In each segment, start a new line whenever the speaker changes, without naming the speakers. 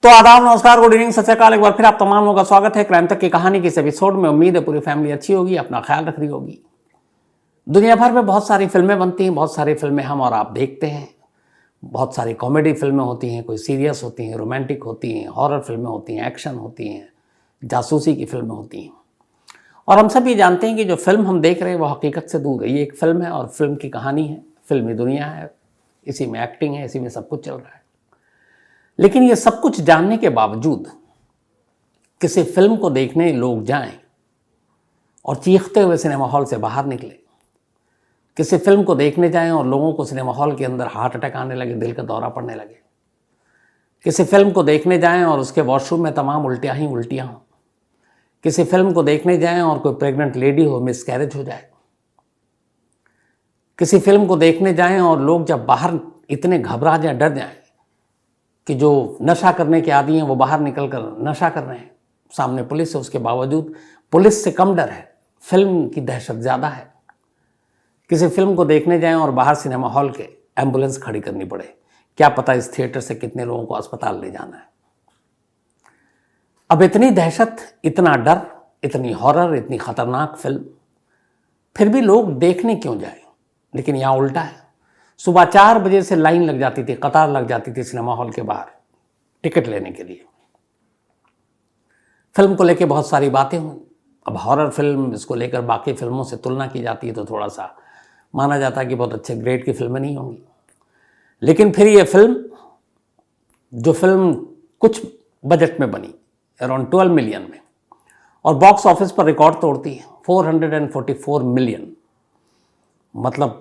तो आदाब, नमस्कार, गुड इवनिंग, सत श्री अकाल। एक बार फिर आप तमाम लोगों का स्वागत है क्राइम तक की कहानी के इस एपिसोड में। उम्मीद है पूरी फैमिली अच्छी होगी, अपना ख्याल रख रही होगी। दुनिया भर में बहुत सारी फिल्में बनती हैं, बहुत सारी फिल्में हम और आप देखते हैं। बहुत सारी कॉमेडी फिल्में होती हैं, कोई सीरियस होती हैं, रोमांटिक होती हैं, हॉरर फिल्में होती हैं, एक्शन होती हैं, जासूसी की फिल्में होती हैं। और हम सब ये जानते हैं कि जो फिल्म हम देख रहे हैं वो हकीकत से दूर है। ये एक फिल्म है और फिल्म की कहानी है, फिल्मी दुनिया है, इसी में एक्टिंग है, इसी में सब कुछ चल रहा है। लेकिन ये सब कुछ जानने के बावजूद किसी फिल्म को देखने लोग जाएं और चीखते हुए सिनेमा हॉल से बाहर निकले, किसी फिल्म को देखने जाएं और लोगों को सिनेमा हॉल के अंदर हार्ट अटैक आने लगे, दिल का दौरा पड़ने लगे, किसी फिल्म को देखने जाएं और उसके वॉशरूम में तमाम उल्टियां ही उल्टियां हों, किसी फिल्म को देखने जाएं और कोई प्रेग्नेंट लेडी हो, मिसकैरेज हो जाए, किसी फिल्म को देखने जाएं और लोग जब बाहर इतने घबरा जाएं, डर जाएं कि जो नशा करने के आदी हैं वो बाहर निकल कर नशा कर रहे हैं, सामने पुलिस है, उसके बावजूद पुलिस से कम डर है, फिल्म की दहशत ज़्यादा है। किसी फिल्म को देखने जाएं और बाहर सिनेमा हॉल के एम्बुलेंस खड़ी करनी पड़े, क्या पता इस थिएटर से कितने लोगों को अस्पताल ले जाना है। अब इतनी दहशत, इतना डर, इतनी हॉरर, इतनी खतरनाक फिल्म, फिर भी लोग देखने क्यों जाए? लेकिन यहाँ उल्टा है। सुबह 4 बजे से लाइन लग जाती थी, कतार लग जाती थी सिनेमा हॉल के बाहर टिकट लेने के लिए। फिल्म को लेकर बहुत सारी बातें हुई। अब हॉरर फिल्म, इसको लेकर बाकी फिल्मों से तुलना की जाती है तो थोड़ा सा माना जाता है कि बहुत अच्छे ग्रेड की फिल्में नहीं होंगी। लेकिन फिर ये फिल्म, जो फिल्म कुछ बजट में बनी, अराउंड 12 मिलियन में, और बॉक्स ऑफिस पर रिकॉर्ड तोड़ती है 444 मिलियन, मतलब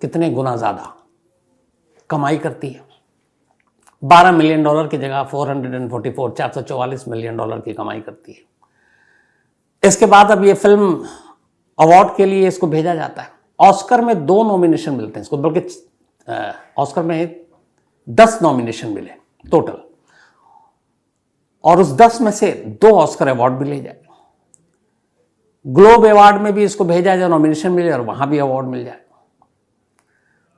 कितने गुना ज़्यादा कमाई करती है। $12 मिलियन की जगह 444 मिलियन डॉलर की कमाई करती है। इसके बाद अब ये फिल्म अवार्ड के लिए इसको भेजा जाता है। ऑस्कर में 2 नॉमिनेशन मिलते हैं इसको, बल्कि ऑस्कर में 10 नॉमिनेशन मिले टोटल, और उस 10 में से 2 ऑस्कर अवार्ड भी ले जाए। ग्लोब अवार्ड में भी इसको भेजा जाए, नॉमिनेशन मिले और वहां भी अवार्ड मिल जाए।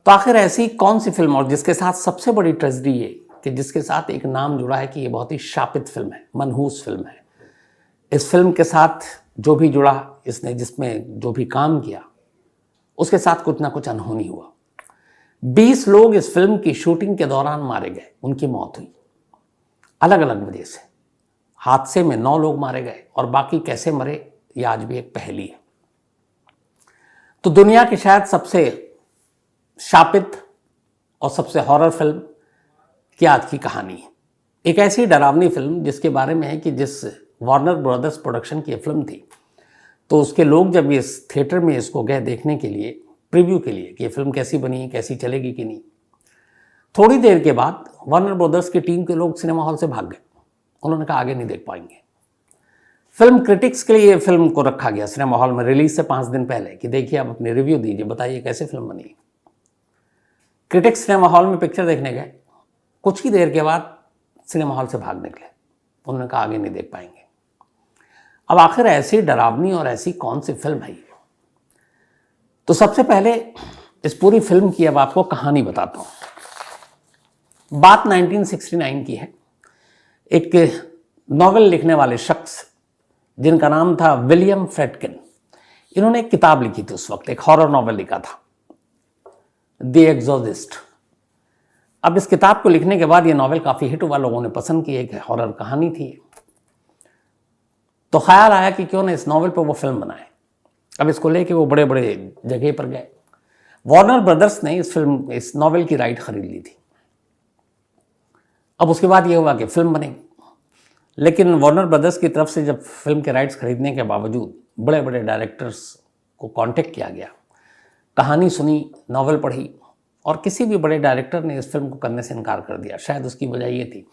तो आखिर ऐसी कौन सी फिल्म, और जिसके साथ सबसे बड़ी ट्रेजेडी ये कि जिसके साथ एक नाम जुड़ा है कि ये बहुत ही शापित फिल्म है, मनहूस फिल्म है। इस फिल्म के साथ जो भी जुड़ा, इसने जिसमें जो भी काम किया, उसके साथ कुछ ना कुछ अनहोनी हुआ। 20 लोग इस फिल्म की शूटिंग के दौरान मारे गए, उनकी मौत हुई अलग अलग वजह से। हादसे में 9 लोग मारे गए और बाकी कैसे मरे ये आज भी एक पहेली है। तो दुनिया की शायद सबसे शापित और सबसे हॉरर फिल्म की आज की कहानी है। एक ऐसी डरावनी फिल्म जिसके बारे में है कि जिस वार्नर ब्रदर्स प्रोडक्शन की फिल्म थी, तो उसके लोग जब इस थिएटर में इसको गए देखने के लिए, प्रीव्यू के लिए कि ये फिल्म कैसी बनी है, कैसी चलेगी कि नहीं, थोड़ी देर के बाद वार्नर ब्रदर्स की टीम के लोग सिनेमा हॉल से भाग गए। उन्होंने कहा आगे नहीं देख पाएंगे। फिल्म क्रिटिक्स के लिए फिल्म को रखा गया सिनेमा हॉल में रिलीज से 5 दिन पहले कि देखिए आप अपनी रिव्यू दीजिए, बताइए कैसे फिल्म बनी। क्रिटिक्स सिनेमा हॉल में पिक्चर देखने गए, कुछ ही देर के बाद सिनेमा हॉल से भाग निकले। उन्होंने कहा आगे नहीं देख पाएंगे। अब आखिर ऐसी डरावनी और ऐसी कौन सी फिल्म है? तो सबसे पहले इस पूरी फिल्म की अब आपको कहानी बताता हूं। बात 1969 की है। एक नॉवेल लिखने वाले शख्स जिनका नाम था विलियम फ्रेडकिन, इन्होंने एक किताब लिखी थी उस वक्त, एक हॉरर नॉवेल लिखा था, द एग्जॉर्सिस्ट। अब इस किताब को लिखने के बाद ये नॉवेल काफ़ी हिट हुआ, लोगों ने पसंद की, एक हॉरर कहानी थी। तो ख्याल आया कि क्यों ना इस नॉवेल पर वो फिल्म बनाए। अब इसको लेके वो बड़े बड़े जगह पर गए। वार्नर ब्रदर्स ने इस नॉवेल की राइट खरीद ली थी। अब उसके बाद ये हुआ कि फिल्म बनेगी, लेकिन वार्नर ब्रदर्स की तरफ से जब फिल्म के राइट्स खरीदने के बावजूद बड़े बड़े डायरेक्टर्स को कांटेक्ट किया गया, कहानी सुनी, नॉवेल पढ़ी, और किसी भी बड़े डायरेक्टर ने इस फिल्म को करने से इनकार कर दिया। शायद उसकी वजह ये थी,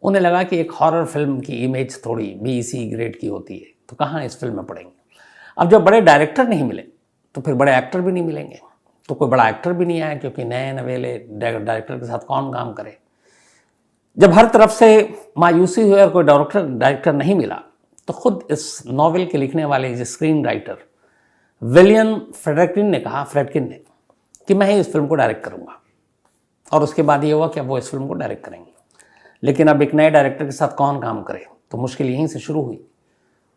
उन्हें लगा कि एक हॉरर फिल्म की इमेज थोड़ी BC ग्रेड की होती है, तो कहाँ इस फिल्म में पड़ेंगे। अब जब बड़े डायरेक्टर नहीं मिले तो फिर बड़े एक्टर भी नहीं मिलेंगे, तो कोई बड़ा एक्टर भी नहीं आया, क्योंकि नए नवेले डायरेक्टर के साथ कौन काम करे। जब हर तरफ से मायूसी हुई और कोई डायरेक्टर नहीं मिला, तो खुद इस नॉवेल के लिखने वाले जो स्क्रीन राइटर विलियम फ्रेडकिन ने कहा, कि मैं ही इस फिल्म को डायरेक्ट करूंगा। और उसके बाद ये हुआ कि अब वो इस फिल्म को डायरेक्ट करेंगे। लेकिन अब एक नए डायरेक्टर के साथ कौन काम करे, तो मुश्किल यहीं से शुरू हुई।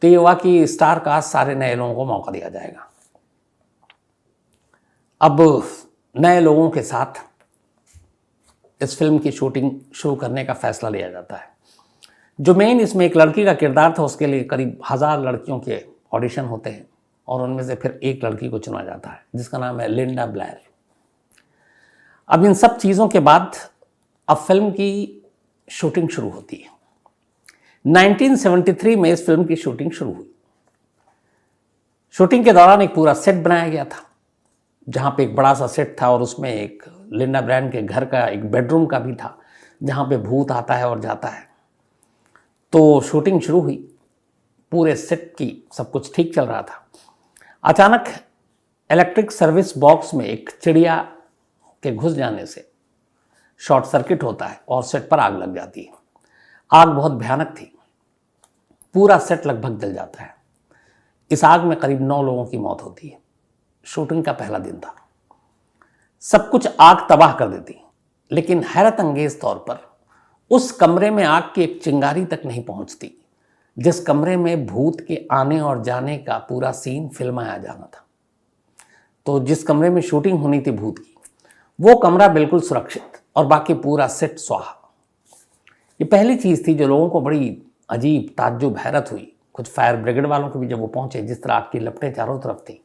तो ये हुआ कि स्टार कास्ट सारे नए लोगों को मौका दिया जाएगा। अब नए लोगों के साथ इस फिल्म की शूटिंग शुरू करने का फैसला लिया जाता है। जो मेन इसमें एक लड़की का किरदार था, उसके लिए करीब 1000 लड़कियों के ऑडिशन होते हैं और उनमें से फिर एक लड़की को चुना जाता है जिसका नाम है लिंडा ब्लेयर। अब इन सब चीज़ों के बाद अब फिल्म की शूटिंग शुरू होती है। 1973 में इस फिल्म की शूटिंग शुरू हुई। शूटिंग के दौरान एक पूरा सेट बनाया गया था, जहाँ पे एक बड़ा सा सेट था और उसमें एक लिंडा ब्रायन के घर का एक बेडरूम का भी था, जहाँ पे भूत आता है और जाता है। तो शूटिंग शुरू हुई, पूरे सेट की सब कुछ ठीक चल रहा था। अचानक इलेक्ट्रिक सर्विस बॉक्स में एक चिड़िया के घुस जाने से शॉर्ट सर्किट होता है और सेट पर आग लग जाती है। आग बहुत भयानक थी, पूरा सेट लगभग जल जाता है। इस आग में करीब 9 लोगों की मौत होती है। शूटिंग का पहला दिन था, सब कुछ आग तबाह कर देती, लेकिन हैरत अंगेज तौर पर उस कमरे में आग की एक चिंगारी तक नहीं पहुंचती जिस कमरे में भूत के आने और जाने का पूरा सीन फिल्माया जाना था। तो जिस कमरे में शूटिंग होनी थी भूत की, वो कमरा बिल्कुल सुरक्षित और बाकी पूरा सेट स्वाहा। ये पहली चीज़ थी जो लोगों को बड़ी अजीब ताज्जुब हैरत हुई। कुछ फायर ब्रिगेड वालों को भी जब वो पहुंचे, जिस तरह आग की लपटें चारों तरफ थी,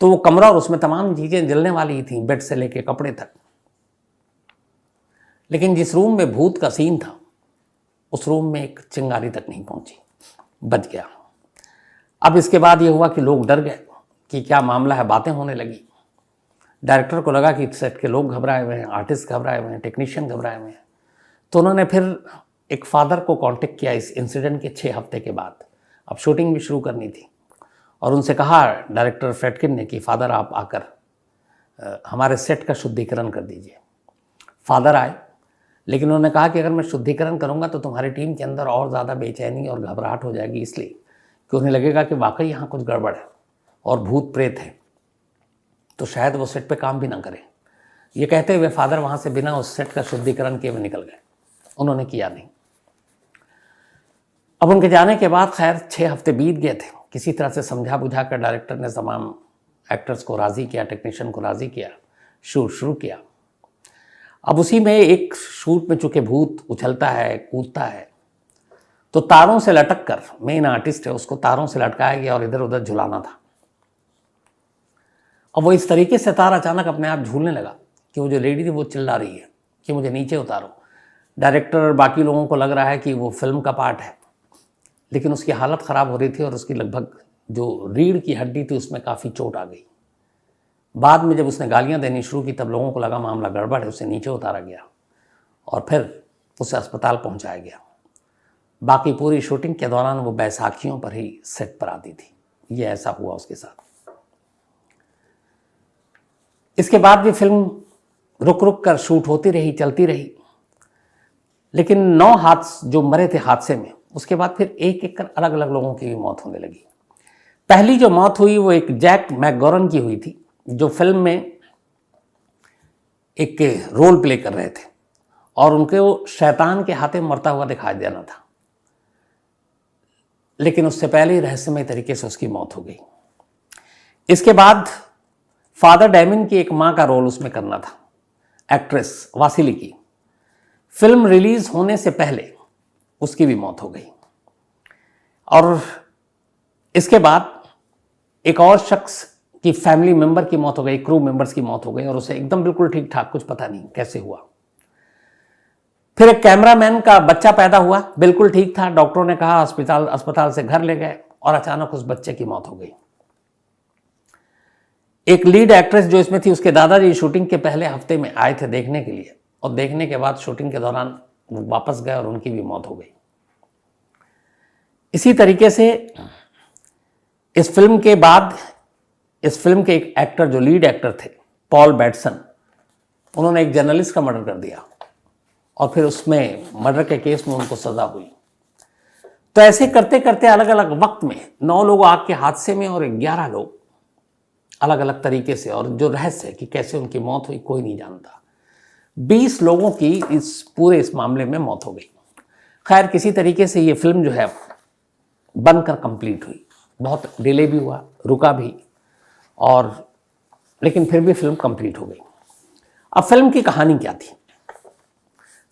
तो वो कमरा और उसमें तमाम चीज़ें जलने वाली थी, बेड से लेके कपड़े तक। लेकिन जिस रूम में भूत का सीन था, उस रूम में एक चिंगारी तक नहीं पहुंची, बच गया। अब इसके बाद ये हुआ कि लोग डर गए कि क्या मामला है, बातें होने लगी। डायरेक्टर को लगा कि सेट के लोग घबराए हुए हैं, आर्टिस्ट घबराए हुए हैं, टेक्नीशियन घबराए हुए हैं। तो उन्होंने फिर एक फादर को कांटेक्ट किया इस इंसिडेंट के 6 हफ्ते के बाद। अब शूटिंग भी शुरू करनी थी और उनसे कहा डायरेक्टर फ्रेडकिन ने कि फादर आप आकर हमारे सेट का शुद्धिकरण कर दीजिए। फादर आए, लेकिन उन्होंने कहा कि अगर मैं शुद्धिकरण करूंगा तो तुम्हारी टीम के अंदर और ज़्यादा बेचैनी और घबराहट हो जाएगी, इसलिए कि उन्हें लगेगा कि वाकई यहाँ कुछ गड़बड़ है और भूत प्रेत है, तो शायद वो सेट पे काम भी ना करें। ये कहते हुए फादर वहाँ से बिना उस सेट का शुद्धिकरण किए हुए निकल गए। उन्होंने किया नहीं। अब उनके जाने के बाद खैर 6 हफ्ते बीत गए थे। किसी तरह से समझा बुझा कर डायरेक्टर ने तमाम एक्टर्स को राज़ी किया, टेक्नीशियन को राज़ी किया, शूट शुरू किया। अब उसी में एक शूट में चूंकि भूत उछलता है, कूदता है, तो तारों से लटक कर, मेन आर्टिस्ट है उसको तारों से लटकाया गया और इधर उधर झुलाना था। अब वो इस तरीके से तार अचानक अपने आप झूलने लगा कि वो जो लेडी थी वो चिल्ला रही है कि मुझे नीचे उतारो। डायरेक्टर और बाकी लोगों को लग रहा है कि वो फिल्म का पार्ट है, लेकिन उसकी हालत ख़राब हो रही थी और उसकी लगभग जो रीढ़ की हड्डी थी उसमें काफ़ी चोट आ गई। बाद में जब उसने गालियां देनी शुरू की तब लोगों को लगा मामला गड़बड़ है, उसे नीचे उतारा गया और फिर उसे अस्पताल पहुंचाया गया। बाकी पूरी शूटिंग के दौरान वो बैसाखियों पर ही सेट पर आती थी। ये ऐसा हुआ उसके साथ। इसके बाद भी फिल्म रुक रुक कर शूट होती रही, चलती रही, लेकिन 9 हादसे जो मरे थे हादसे में, उसके बाद फिर एक एक कर अलग अलग लोगों की भी मौत होने लगी। पहली जो मौत हुई वो एक जैक मैकगॉरन की हुई थी, जो फिल्म में एक रोल प्ले कर रहे थे और उनके वो शैतान के हाथे मरता हुआ दिखाई देना था, लेकिन उससे पहले ही रहस्यमय तरीके से उसकी मौत हो गई। इसके बाद फादर डैमिन की एक मां का रोल उसमें करना था, एक्ट्रेस वासिली की। फिल्म रिलीज होने से पहले उसकी भी मौत हो गई। और इसके बाद एक और शख्स की फैमिली मेंबर की मौत हो गई, क्रू मेंबर्स की मौत हो गई, और उसे एकदम बिल्कुल ठीक ठाक, कुछ पता नहीं कैसे हुआ। फिर एक कैमरामैन का बच्चा पैदा हुआ, बिल्कुल ठीक था, डॉक्टरों ने कहा अस्पताल से घर ले गए और अचानक उस बच्चे की मौत हो गई। एक लीड एक्ट्रेस जो इसमें थी, उसके दादाजी शूटिंग के पहले हफ्ते में आए थे देखने के लिए, और देखने के बाद शूटिंग के दौरान वो वापस गए और उनकी भी मौत हो गई। इसी तरीके से इस फिल्म के बाद इस फिल्म के एक एक्टर जो लीड एक्टर थे, पॉल बैटसन, उन्होंने एक जर्नलिस्ट का मर्डर कर दिया और फिर उसमें मर्डर के केस में उनको सजा हुई। तो ऐसे करते करते अलग अलग वक्त में 9 लोग आग के हादसे में और 11 लोग अलग अलग तरीके से, और जो रहस्य है कि कैसे उनकी मौत हुई कोई नहीं जानता। 20 लोगों की इस मामले में मौत हो गई। खैर किसी तरीके से ये फिल्म जो है बनकर कंप्लीट हुई, बहुत डिले भी हुआ, रुका भी, और लेकिन फिर भी फिल्म कंप्लीट हो गई। अब फिल्म की कहानी क्या थी?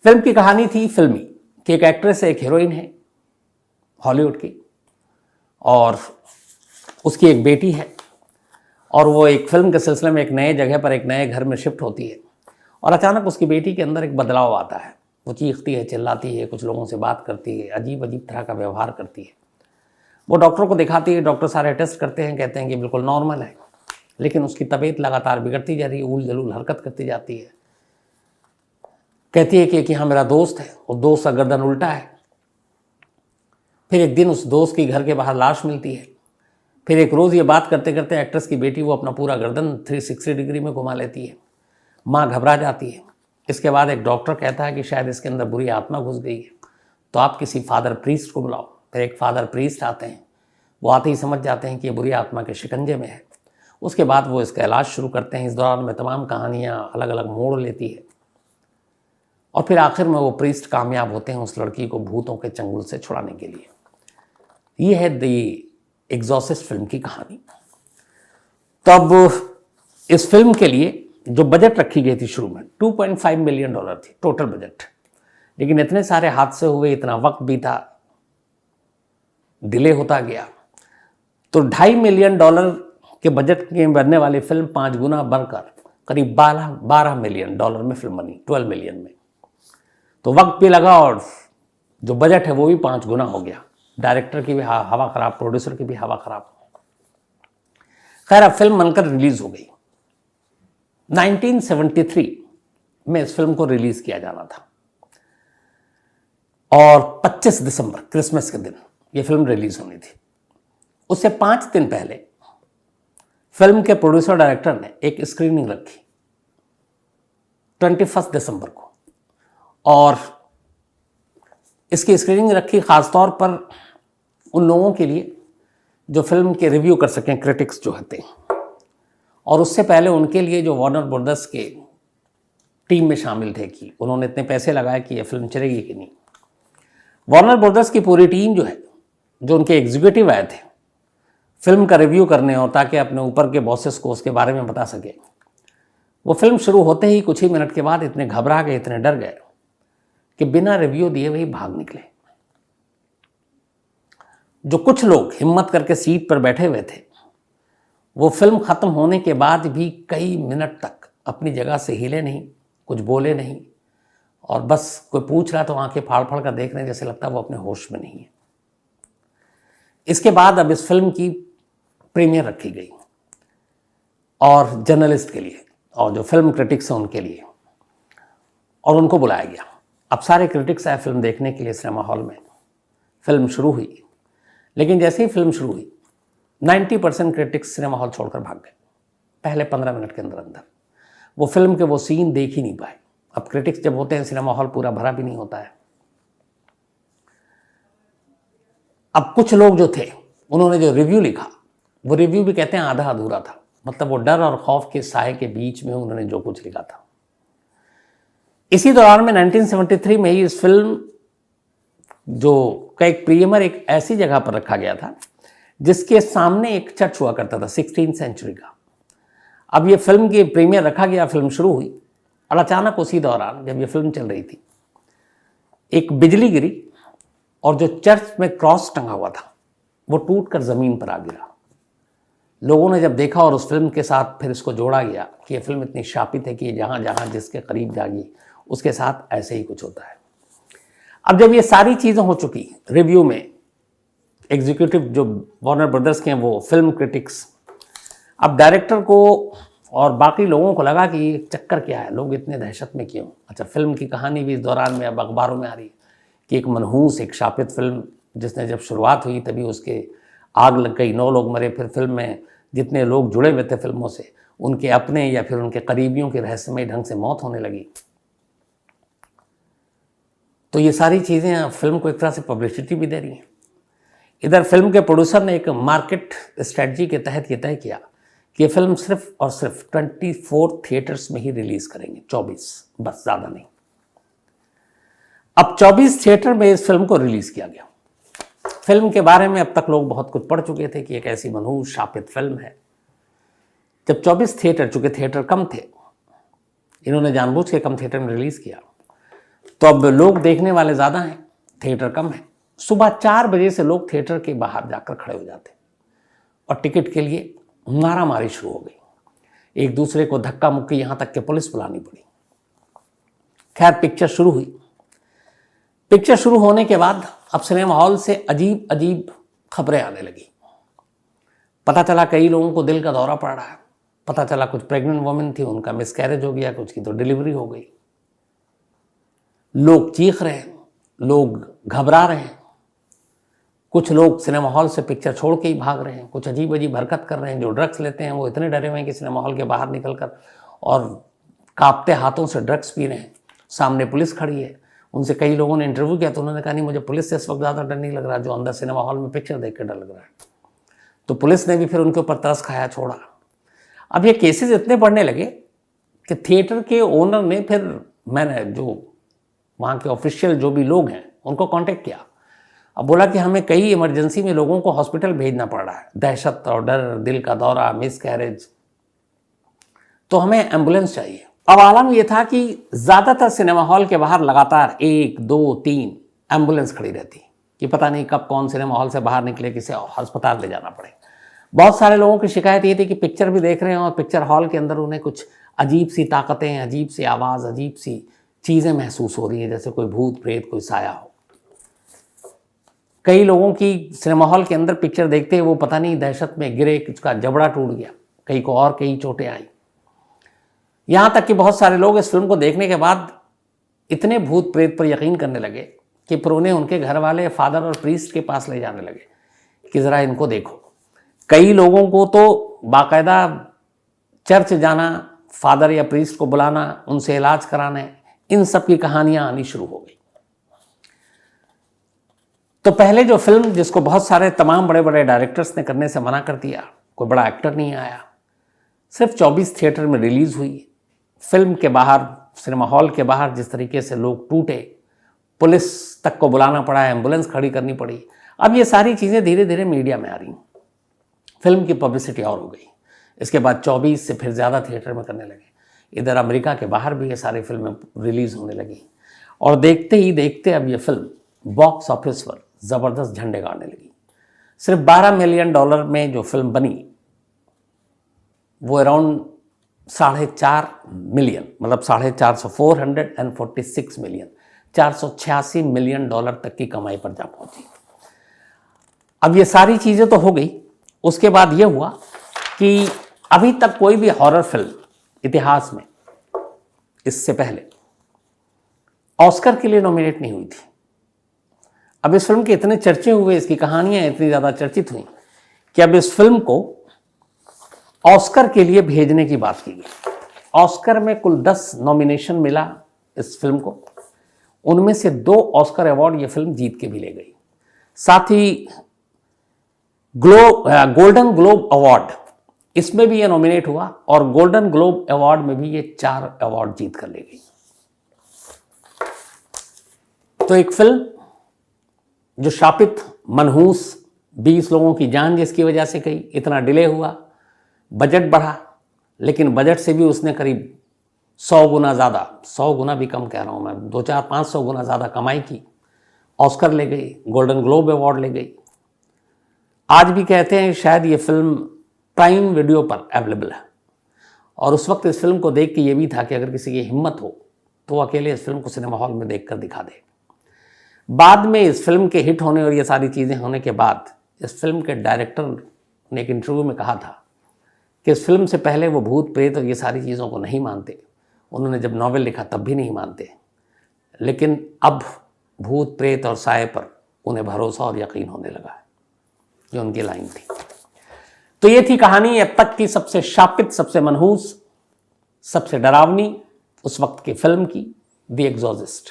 फिल्म की कहानी थी फिल्मी कि एक एक्ट्रेस है, एक हीरोइन है हॉलीवुड की, और उसकी एक बेटी है, और वो एक फिल्म के सिलसिले में एक नए जगह पर एक नए घर में शिफ्ट होती है, और अचानक उसकी बेटी के अंदर एक बदलाव आता है। वो चीखती है, चिल्लाती है, कुछ लोगों से बात करती है, अजीब अजीब तरह का व्यवहार करती है। वो डॉक्टर को दिखाती है, डॉक्टर सारे टेस्ट करते हैं, कहते हैं कि बिल्कुल नॉर्मल है, लेकिन उसकी तबीयत लगातार बिगड़ती जा रही है, उल जलूल हरकत करती जाती है। कहती है कि हाँ मेरा दोस्त है, और दोस्त का गर्दन उल्टा है। फिर एक दिन उस दोस्त की घर के बाहर लाश मिलती है। फिर एक रोज़ ये बात करते करते एक्ट्रेस की बेटी वो अपना पूरा गर्दन 360 डिग्री में घुमा लेती है। माँ घबरा जाती है। इसके बाद एक डॉक्टर कहता है कि शायद इसके अंदर बुरी आत्मा घुस गई है, तो आप किसी फादर प्रीस्ट को बुलाओ। फिर एक फादर प्रीस्ट आते हैं, वो आते ही समझ जाते हैं कि ये बुरी आत्मा के शिकंजे में है। उसके बाद वो इसका इलाज शुरू करते हैं। इस दौरान में तमाम कहानियाँ अलग अलग मोड़ लेती है, और फिर आखिर में वो प्रीस्ट कामयाब होते हैं उस लड़की को भूतों के चंगुल से छुड़ाने के लिए। ये है द एग्जॉर्सिस्ट फिल्म की कहानी। तो अब इस फिल्म के लिए जो बजट रखी गई थी शुरू में 2.5 मिलियन डॉलर थी टोटल बजट, लेकिन इतने सारे हादसे हुए, इतना वक्त बीता, डिले होता गया, तो 2.5 मिलियन डॉलर के बजट के बनने वाली फिल्म 5 गुना बढ़कर करीब 12 मिलियन डॉलर में फिल्म बनी, 12 मिलियन में। तो वक्त भी लगा और जो बजट है वो भी 5 गुना हो गया। डायरेक्टर की भी हवा खराब, प्रोड्यूसर की भी हवा खराब। खैर अब फिल्म बनकर रिलीज हो गई। 1973 में इस फिल्म को रिलीज किया जाना था, और 25 दिसंबर क्रिसमस के दिन ये फिल्म रिलीज होनी थी। उससे 5 दिन पहले फिल्म के प्रोड्यूसर डायरेक्टर ने एक स्क्रीनिंग रखी 21 दिसंबर को, और इसकी स्क्रीनिंग रखी खासतौर पर उन लोगों के लिए जो फिल्म के रिव्यू कर सकें, क्रिटिक्स जो होते हैं, और उससे पहले उनके लिए जो वार्नर ब्रदर्स के टीम में शामिल थे कि उन्होंने इतने पैसे लगाए कि ये फिल्म चलेगी कि नहीं। वार्नर ब्रदर्स की पूरी टीम जो है, जो उनके एग्जीक्यूटिव आए थे फिल्म का रिव्यू करने, और ताकि अपने ऊपर के बॉसेस को उसके बारे में बता सके, वो फिल्म शुरू होते ही कुछ ही मिनट के बाद इतने घबरा गए, इतने डर गए कि बिना रिव्यू दिए वही भाग निकले। जो कुछ लोग हिम्मत करके सीट पर बैठे हुए थे, वो फिल्म खत्म होने के बाद भी कई मिनट तक अपनी जगह से हिले नहीं, कुछ बोले नहीं, और बस कोई पूछ रहा तो आंखें फाड़ फाड़ कर देख रहे हैं, जैसे लगता है वो अपने होश में नहीं है। इसके बाद अब इस फिल्म की प्रीमियर रखी गई, और जर्नलिस्ट के लिए और जो फिल्म क्रिटिक्स हैं उनके लिए, और उनको बुलाया गया। अब सारे क्रिटिक्स आए फिल्म देखने के लिए सिनेमा हॉल में। फिल्म शुरू हुई, लेकिन जैसे ही फिल्म शुरू हुई 90% क्रिटिक्स सिनेमा हॉल छोड़कर भाग गए पहले 15 मिनट के अंदर अंदर। वो फिल्म के वो सीन देख ही नहीं पाए। अब क्रिटिक्स जब होते हैं, सिनेमा हॉल पूरा भरा भी नहीं होता है। अब कुछ लोग जो थे उन्होंने जो रिव्यू लिखा, वो रिव्यू भी कहते हैं आधा अधूरा था। मतलब वो डर और खौफ के साए के बीच में उन्होंने जो कुछ लिखा था। इसी दौरान में 1973 में ही इस फिल्म जो का एक प्रीमियर एक ऐसी जगह पर रखा गया था जिसके सामने एक चर्च हुआ करता था 16वीं सेंचुरी का। अब ये फिल्म की प्रीमियर रखा गया, फिल्म शुरू हुई, और अचानक उसी दौरान जब ये फिल्म चल रही थी एक बिजली गिरी, और जो चर्च में क्रॉस टंगा हुआ था वो टूटकर ज़मीन पर आ गिरा। लोगों ने जब देखा और उस फिल्म के साथ फिर इसको जोड़ा गया कि ये फिल्म इतनी शापित है कि जहाँ जहाँ जिसके करीब जागी उसके साथ ऐसे ही कुछ होता है। अब जब ये सारी चीज़ें हो चुकी, रिव्यू में एग्जीक्यूटिव जो वार्नर ब्रदर्स के हैं वो फिल्म क्रिटिक्स, अब डायरेक्टर को और बाकी लोगों को लगा कि ये चक्कर क्या है, लोग इतने दहशत में क्यों। अच्छा, फिल्म की कहानी भी इस दौरान में अब अखबारों में आ रही कि एक मनहूस, एक शापित फिल्म जिसने जब शुरुआत हुई तभी उसके आग लग गई, 9 लोग मरे। फिर फिल्म में जितने लोग जुड़े हुए थे फिल्मों से, उनके अपने या फिर उनके करीबियों की रहस्यमय ढंग से मौत होने लगी। तो ये सारी चीज़ें फिल्म को एक तरह से पब्लिसिटी भी दे रही हैं। इधर फिल्म के प्रोड्यूसर ने एक मार्केट स्ट्रेटजी के तहत ये तय किया कि ये फिल्म सिर्फ और सिर्फ 24 थिएटर्स में ही रिलीज करेंगे, 24 बस, ज़्यादा नहीं। अब 24 थिएटर में इस फिल्म को रिलीज किया गया। फिल्म के बारे में अब तक लोग बहुत कुछ पढ़ चुके थे कि एक ऐसी मनहूस शापित फिल्म है। जब 24 थिएटर, चूंकि थिएटर कम थे, इन्होंने जानबूझ के कम थिएटर में रिलीज किया, तो अब लोग देखने वाले ज़्यादा हैं, थिएटर कम है। सुबह 4 बजे से लोग थिएटर के बाहर जाकर खड़े हो जाते और टिकट के लिए मारामारी शुरू हो गई। एक दूसरे को धक्का मुक्की, यहाँ तक कि पुलिस बुलानी पड़ी। खैर, पिक्चर शुरू हुई। पिक्चर शुरू होने के बाद अब सिनेमा हॉल से अजीब अजीब खबरें आने लगी। पता चला कई लोगों को दिल का दौरा पड़ रहा है। पता चला कुछ प्रेग्नेंट वुमेन थी, उनका मिसकैरेज हो गया, कुछ की तो डिलीवरी हो गई। लोग चीख रहे हैं, लोग घबरा रहे हैं, कुछ लोग सिनेमा हॉल से पिक्चर छोड़ के ही भाग रहे हैं, कुछ अजीब अजीब हरकत कर रहे हैं। जो ड्रग्स लेते हैं वो इतने डरे हुए हैं कि सिनेमा हॉल के बाहर निकलकर और कांपते हाथों से ड्रग्स पी रहे हैं। सामने पुलिस खड़ी है। उनसे कई लोगों ने इंटरव्यू किया तो उन्होंने कहा, नहीं, मुझे पुलिस से इस वक्त ज़्यादा डर नहीं लग रहा, जो अंदर सिनेमा हॉल में पिक्चर देख कर डर लग रहा है। तो पुलिस ने भी फिर उनके ऊपर तरस खाया, छोड़ा। अब ये केसेस इतने बढ़ने लगे कि थिएटर के ओनर ने फिर, मैंने जो वहाँ के ऑफिशियल जो भी लोग हैं उनको कांटेक्ट किया। अब बोला कि हमें कई इमरजेंसी में लोगों को हॉस्पिटल भेजना पड़ रहा है, दहशत और डर, दिल का दौरा, मिसकैरेज, तो हमें एम्बुलेंस चाहिए। अब आलम यह था कि ज़्यादातर सिनेमा हॉल के बाहर लगातार 1, 2, 3 एम्बुलेंस खड़ी रहती कि पता नहीं कब कौन सिनेमा हॉल से बाहर निकले, किसे अस्पताल ले जाना पड़े। बहुत सारे लोगों की शिकायत ये थी कि पिक्चर भी देख रहे हैं और पिक्चर हॉल के अंदर उन्हें कुछ अजीब सी ताकतें, अजीब सी आवाज़, अजीब सी चीज़ें महसूस हो रही हैं, जैसे कोई भूत प्रेत, कोई साया हो। कई लोगों की सिनेमा हॉल के अंदर पिक्चर देखते वो पता नहीं दहशत में गिरे, उसका जबड़ा टूट गया, कई को और कई चोटें आई। यहाँ तक कि बहुत सारे लोग इस फिल्म को देखने के बाद इतने भूत प्रेत पर यकीन करने लगे कि फिर उन्हें उनके घर वाले फादर और प्रीस्ट के पास ले जाने लगे कि ज़रा इनको देखो। कई लोगों को तो बाकायदा चर्च जाना, फादर या प्रीस्ट को बुलाना, उनसे इलाज कराना, इन सब की कहानियाँ आनी शुरू हो गई। तो पहले जो फिल्म, जिसको बहुत सारे तमाम बड़े बड़े डायरेक्टर्स ने करने से मना कर दिया, कोई बड़ा एक्टर नहीं आया, सिर्फ 24 थिएटर में रिलीज़ हुई। फिल्म के बाहर, सिनेमा हॉल के बाहर जिस तरीके से लोग टूटे, पुलिस तक को बुलाना पड़ा, एम्बुलेंस खड़ी करनी पड़ी। अब ये सारी चीज़ें धीरे धीरे मीडिया में आ रही। फिल्म की पब्लिसिटी और हो गई। इसके बाद 24 से फिर ज़्यादा थिएटर में करने लगे। इधर अमेरिका के बाहर भी ये सारी फिल्में रिलीज़ होने लगी और देखते ही देखते अब ये फिल्म बॉक्स ऑफिस पर ज़बरदस्त झंडे गाड़ने लगी। सिर्फ $12 मिलियन में जो फिल्म बनी वो अराउंड 4.5 मिलियन, मतलब 446 मिलियन, $486 मिलियन तक की कमाई पर जा पहुंची। अब ये सारी चीज़ें तो हो गई। उसके बाद ये हुआ कि अभी तक कोई भी हॉरर फिल्म इतिहास में इससे पहले ऑस्कर के लिए नॉमिनेट नहीं हुई थी। अब इस फिल्म के इतने चर्चे हुए, इसकी कहानियां इतनी ज़्यादा चर्चित हुई कि अब इस फिल्म को ऑस्कर के लिए भेजने की बात की गई। ऑस्कर में कुल 10 नॉमिनेशन मिला इस फिल्म को। उनमें से 2 ऑस्कर अवार्ड ये फिल्म जीत के भी ले गई। साथ ही गोल्डन ग्लोब अवार्ड, इसमें भी ये नॉमिनेट हुआ और गोल्डन ग्लोब अवार्ड में भी ये 4 अवार्ड जीत कर ले गई। तो एक फिल्म जो शापित, मनहूस, 20 लोगों की जान जिसकी वजह से गई, इतना डिले हुआ, बजट बढ़ा, लेकिन बजट से भी उसने करीब 100 गुना ज़्यादा, 100 गुना भी कम कह रहा हूँ मैं, 200-500 गुना ज़्यादा कमाई की, ऑस्कर ले गई, गोल्डन ग्लोब अवार्ड ले गई। आज भी कहते हैं शायद ये फिल्म प्राइम वीडियो पर अवेलेबल है और उस वक्त इस फिल्म को देख के ये भी था कि अगर किसी की हिम्मत हो तो अकेले इस फिल्म को सिनेमा हॉल में देख कर दिखा दे। बाद में इस फिल्म के हिट होने और ये सारी चीज़ें होने के बाद इस फिल्म के डायरेक्टर ने एक इंटरव्यू में कहा था कि इस फिल्म से पहले वो भूत प्रेत और ये सारी चीज़ों को नहीं मानते। उन्होंने जब नॉवेल लिखा तब भी नहीं मानते, लेकिन अब भूत प्रेत और साए पर उन्हें भरोसा और यकीन होने लगा है। ये उनकी लाइन थी। तो ये थी कहानी अब तक की सबसे शापित, सबसे मनहूस, सबसे डरावनी उस वक्त की फिल्म की, द एग्जॉर्सिस्ट।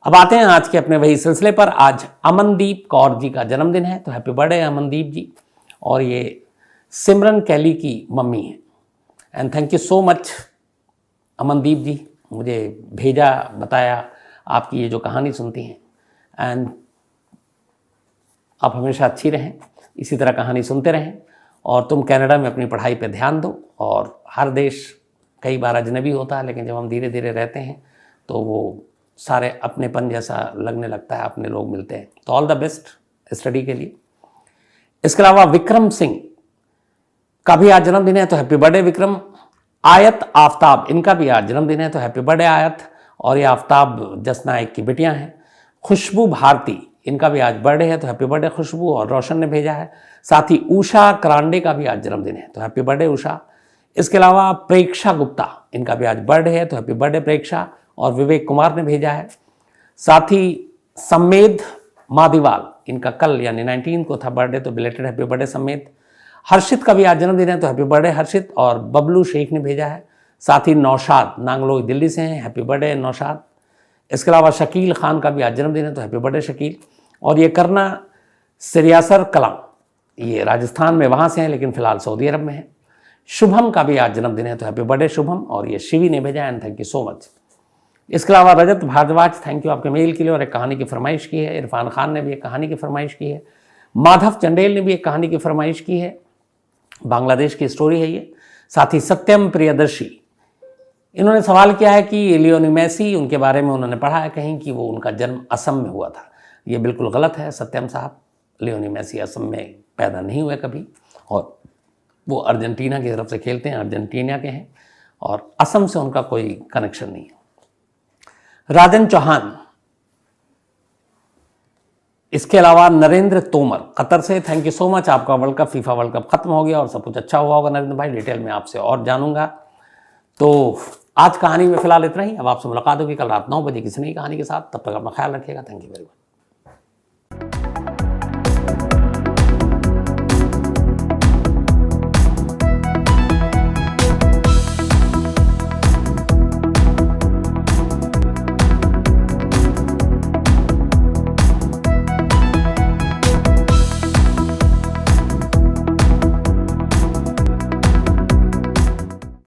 अब आते हैं आज के अपने वही सिलसिले पर। आज अमनदीप कौर जी का जन्मदिन है, तो हैप्पी बर्थडे अमनदीप जी। और ये सिमरन कैली की मम्मी हैं। And thank you so much Amandeep ji, मुझे भेजा, बताया, आपकी ये जो कहानी सुनती हैं। एंड आप हमेशा अच्छी रहें, इसी तरह कहानी सुनते रहें, और तुम कनाडा में अपनी पढ़ाई पे ध्यान दो। और हर देश कई बार अजनबी होता है, लेकिन जब हम धीरे धीरे रहते हैं तो वो सारे अपनेपन जैसा लगने लगता है, अपने लोग मिलते हैं। तो ऑल द बेस्ट स्टडी के लिए। इसके अलावा विक्रम सिंह का भी आज जन्मदिन है, तो हैप्पी बर्थडे विक्रम। आयत आफ्ताब, इनका भी आज जन्मदिन है, तो हैप्पी बर्थडे आयत। और ये आफ्ताब जसनायक की बेटियां हैं। खुशबू भारती, इनका भी आज बर्थडे है, तो हैप्पी बर्थडे खुशबू। और रोशन ने भेजा है। साथ ही उषा करांडे का भी आज जन्मदिन है, तो हैप्पी बर्थडे उषा। इसके अलावा प्रेक्षा गुप्ता, इनका भी आज बर्थडे है, तो हैप्पी बर्थडे प्रेक्षा। और विवेक कुमार ने भेजा है। साथ ही सम्मेद मादिवाल, इनका कल यानी 19 को था बर्थडे, तो बिलेटेड हैप्पी बर्थडे सम्मेद। हर्षित का भी आज जन्मदिन है, तो हैप्पी बर्थडे हर्षित। और बबलू शेख ने भेजा है। साथ ही नौशाद नांगलोई दिल्ली से हैं, हैप्पी बर्थडे नौशाद। इसके अलावा शकील खान का भी आज जन्मदिन है, तो हैप्पी बर्थडे शकील। और ये करना सिरियासर कलां, ये राजस्थान में वहाँ से हैं, लेकिन फिलहाल सऊदी अरब में है। शुभम का भी आज जन्मदिन है, तो हैप्पी बर्थडे शुभम। और ये शिवी ने भेजा, and thank you so much. इसके अलावा रजत भारद्वाज, थैंक यू आपके मेल के लिए, और एक कहानी की फरमाइश की है। इरफान खान ने भी एक कहानी की फरमाइश की है। माधव चंडेल ने भी एक कहानी की फरमाइश की है, बांग्लादेश की स्टोरी है ये। साथ ही सत्यम प्रियदर्शी, इन्होंने सवाल किया है कि लियोनेल मेसी, उनके बारे में उन्होंने पढ़ा है कहीं कि वो उनका जन्म असम में हुआ था। ये बिल्कुल गलत है सत्यम साहब, लियोनेल मेसी असम में पैदा नहीं हुए कभी, और वो अर्जेंटीना की तरफ से खेलते हैं, अर्जेंटीना के हैं, और असम से उनका कोई कनेक्शन नहीं है। राजन चौहान, इसके अलावा नरेंद्र तोमर कतर से, थैंक यू सो मच। आपका world cup, FIFA world cup खत्म हो गया और सब कुछ अच्छा हुआ होगा नरेंद्र भाई, डिटेल में आपसे और जानूंगा। तो आज कहानी में फिलहाल इतना ही। अब आपसे मुलाकात होगी कल रात 9 बजे किसी नई कहानी के साथ। तब तक अपना ख्याल रखिएगा। Thank you very much.